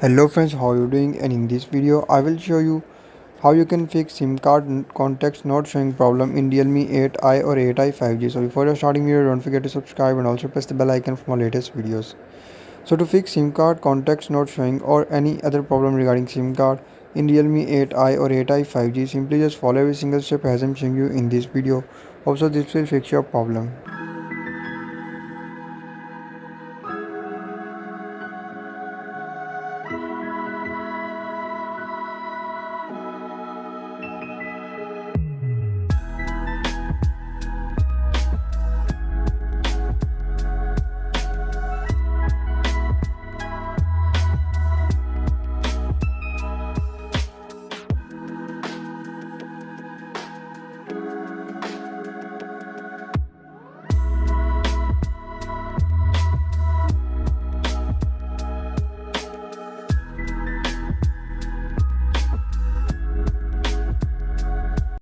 Hello friends, how are you doing? And in this video I will show you how you can fix SIM card contacts not showing problem in Realme 8i or 8i 5G. So before starting video, don't forget to subscribe and also press the bell icon for my latest videos. So to fix SIM card contacts not showing or any other problem regarding SIM card in Realme 8i or 8i 5G, simply just follow every single step as I'm showing you in this video. Also this will fix your problem.